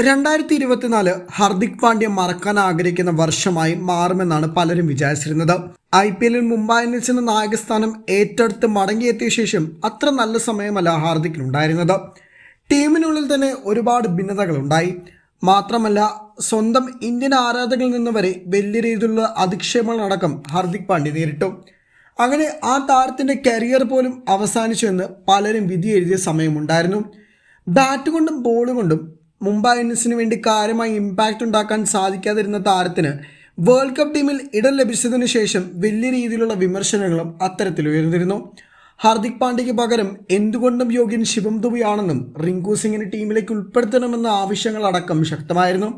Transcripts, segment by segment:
2024 ഹാർദിക് പാണ്ഡ്യ മറക്കാൻ ആഗ്രഹിക്കുന്ന വർഷമായി മാറുമെന്നാണ് പലരും വിചാരിച്ചിരുന്നത്. IPL മുംബൈ ഇന്ത്യൻസിന്റെ നായകസ്ഥാനം ഏറ്റെടുത്ത് മടങ്ങിയെത്തിയ ശേഷം അത്ര നല്ല സമയമല്ല ഹാർദിക്കിനുണ്ടായിരുന്നത്. ടീമിനുള്ളിൽ തന്നെ ഒരുപാട് ഭിന്നതകളുണ്ടായി. മാത്രമല്ല, സ്വന്തം ഇന്ത്യൻ ആരാധകരിൽ നിന്ന് വരെ വലിയ രീതിയിലുള്ള അധിക്ഷേപങ്ങളടക്കം ഹാർദിക് പാണ്ഡ്യ നേരിട്ടു. അങ്ങനെ ആ താരത്തിന്റെ കരിയർ പോലും അവസാനിച്ചു എന്ന് പലരും വിധി എഴുതിയ സമയമുണ്ടായിരുന്നു. ബാറ്റ് കൊണ്ടും ബോൾ കൊണ്ടും മുംബൈ ഇന്ത്യൻസിന് വേണ്ടി കാര്യമായി ഇമ്പാക്റ്റ് ഉണ്ടാക്കാൻ സാധിക്കാതിരുന്ന താരത്തിന് വേൾഡ് കപ്പ് ടീമിൽ ഇടം ലഭിച്ചതിനു ശേഷം വലിയ രീതിയിലുള്ള വിമർശനങ്ങളും അത്തരത്തിൽ ഉയർന്നിരുന്നു. ഹാർദിക് പാണ്ഡ്യയ്ക്ക് പകരം എന്തുകൊണ്ടും യോഗ്യൻ ശിവം ദുബെയാണെന്നും റിങ്കു സിംഗിനെ ടീമിലേക്ക് ഉൾപ്പെടുത്തണമെന്ന ആവശ്യങ്ങളടക്കം ശക്തമായിരുന്നു.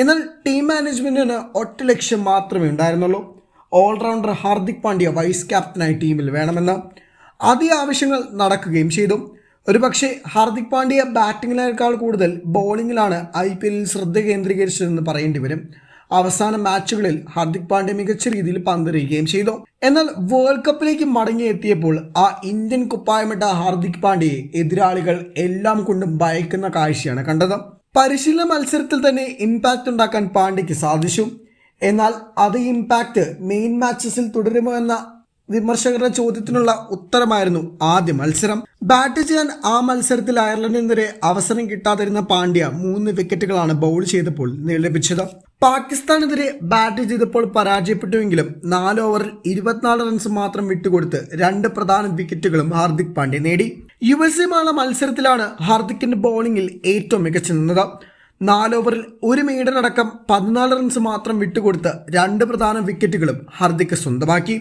എന്നാൽ ടീം മാനേജ്മെന്റിന് ഒറ്റ ലക്ഷ്യം മാത്രമേ ഉണ്ടായിരുന്നുള്ളൂ: ഓൾറൗണ്ടർ ഹാർദിക് പാണ്ഡ്യ വൈസ് ക്യാപ്റ്റനായി ടീമിൽ വേണമെന്ന്. അതേ ആവശ്യങ്ങൾ നടക്കുകയും ചെയ്തു. ഒരുപക്ഷെ ഹാർദിക് പാണ്ഡ്യ ബാറ്റിങ്ങിനേക്കാൾ കൂടുതൽ ബോളിങ്ങിലാണ് IPL ശ്രദ്ധ കേന്ദ്രീകരിച്ചതെന്ന് പറയേണ്ടി വരും. അവസാന മാച്ചുകളിൽ ഹാർദിക് പാണ്ഡ്യ മികച്ച രീതിയിൽ പന്തെറിയുകയും ചെയ്തു. എന്നാൽ വേൾഡ് കപ്പിലേക്ക് മടങ്ങിയെത്തിയപ്പോൾ ആ ഇന്ത്യൻ കുപ്പായമിട്ട ഹാർദിക് പാണ്ഡ്യയെ എതിരാളികൾ എല്ലാം കൊണ്ടും ഭയക്കുന്ന കാഴ്ചയാണ് കണ്ടത്. പരിശീലന മത്സരത്തിൽ തന്നെ ഇമ്പാക്റ്റ് ഉണ്ടാക്കാൻ പാണ്ഡ്യയ്ക്ക് സാധിച്ചു. എന്നാൽ അതേ ഇമ്പാക്റ്റ് മെയിൻ മാച്ചസിൽ തുടരുമോ എന്ന വിമർശകരുടെ ചോദ്യത്തിനുള്ള ഉത്തരമായിരുന്നു ആദ്യ മത്സരം. ബാറ്റ് ചെയ്യാൻ ആ മത്സരത്തിൽ അയർലൻഡിനെതിരെ അവസരം കിട്ടാതിരുന്ന പാണ്ഡ്യ 3 വിക്കറ്റുകളാണ് ബൗൾ ചെയ്തപ്പോൾ ലഭിച്ചത്. പാകിസ്ഥാനെതിരെ ബാറ്റ് ചെയ്തപ്പോൾ പരാജയപ്പെട്ടുവെങ്കിലും 4 ഓവറിൽ 24 റൺസ് മാത്രം വിട്ടുകൊടുത്ത് 2 പ്രധാന വിക്കറ്റുകളും ഹാർദിക് പാണ്ഡ്യ നേടി. USA മത്സരത്തിലാണ് ഹാർദിക്കിന്റെ ബൗളിംഗിൽ ഏറ്റവും മികച്ചു നിന്നത്. 4 ഓവറിൽ 1 മീഡനടക്കം 14 റൺസ് മാത്രം വിട്ടുകൊടുത്ത് 2 പ്രധാന വിക്കറ്റുകളും ഹാർദിക് സ്വന്തമാക്കി.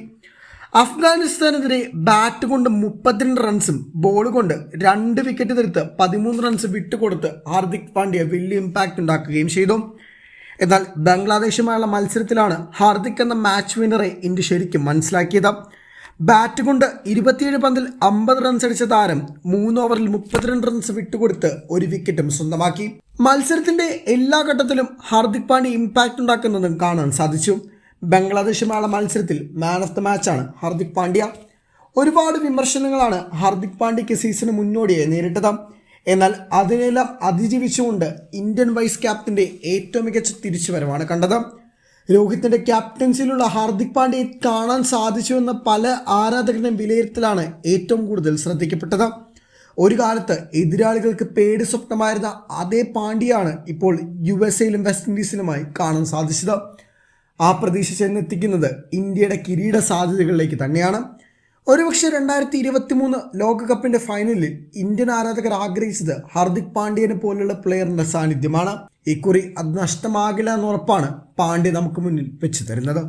അഫ്ഗാനിസ്ഥാനെതിരെ ബാറ്റ് കൊണ്ട് 32 റൺസും ബോൾ കൊണ്ട് 2 വിക്കറ്റ് തീർത്ത് 13 റൺസ് വിട്ടുകൊടുത്ത് ഹാർദിക് പാണ്ഡ്യ വലിയ ഇമ്പാക്റ്റ് ഉണ്ടാക്കുകയും ചെയ്തു. എന്നാൽ ബംഗ്ലാദേശുമായുള്ള മത്സരത്തിലാണ് ഹാർദിക് എന്ന മാച്ച് വിന്നറെ ഇന്ത്യ ശരിക്കും മനസ്സിലാക്കിയത്. ബാറ്റ് കൊണ്ട് 27 പന്തിൽ 50 റൺസ് അടിച്ച താരം 3 ഓവറിൽ 32 റൺസ് വിട്ടുകൊടുത്ത് 1 വിക്കറ്റും സ്വന്തമാക്കി. മത്സരത്തിന്റെ എല്ലാ ഘട്ടത്തിലും ഹാർദിക് പാണ്ഡ്യ ഇമ്പാക്റ്റ് ഉണ്ടാക്കുന്നതും കാണാൻ സാധിച്ചു. ബംഗ്ലാദേശുമായുള്ള മത്സരത്തിൽ മാൻ ഓഫ് ദ മാച്ചാണ് ഹാർദിക് പാണ്ഡ്യ. ഒരുപാട് വിമർശനങ്ങളാണ് ഹാർദിക് പാണ്ഡ്യയ്ക്ക് സീസണ് മുന്നോടിയായി നേരിട്ടത്. എന്നാൽ അതിനെല്ലാം അതിജീവിച്ചുകൊണ്ട് ഇന്ത്യൻ വൈസ് ക്യാപ്റ്റന്റെ ഏറ്റവും മികച്ച തിരിച്ചുവരവാണ് കണ്ടത്. രോഹിത്തിന്റെ ക്യാപ്റ്റൻസിയിലുള്ള ഹാർദിക് പാണ്ഡ്യയെ കാണാൻ സാധിച്ചുവെന്ന പല ആരാധകരുടെയും വിലയിരുത്തലാണ് ഏറ്റവും കൂടുതൽ ശ്രദ്ധിക്കപ്പെട്ടത്. ഒരു കാലത്ത് എതിരാളികൾക്ക് പേടി സ്വപ്നമായിരുന്ന അതേ പാണ്ഡ്യയാണ് ഇപ്പോൾ USA വെസ്റ്റ് ഇൻഡീസിലുമായി കാണാൻ സാധിച്ചത്. ആ പ്രതീക്ഷ ചെന്നെത്തിക്കുന്നത് ഇന്ത്യയുടെ കിരീട സാധ്യതകളിലേക്ക് തന്നെയാണ്. ഒരുപക്ഷെ 2023 ലോകകപ്പിന്റെ ഫൈനലിൽ ഇന്ത്യൻ ആരാധകർ ആഗ്രഹിച്ചത് ഹാർദിക് പാണ്ഡ്യനെ പോലുള്ള പ്ലെയറിന്റെ സാന്നിധ്യമാണ്. ഇക്കുറി അത് നഷ്ടമാകില്ല എന്നുറപ്പാണ് പാണ്ഡ്യ നമുക്ക് മുന്നിൽ വെച്ച് തരുന്നത്.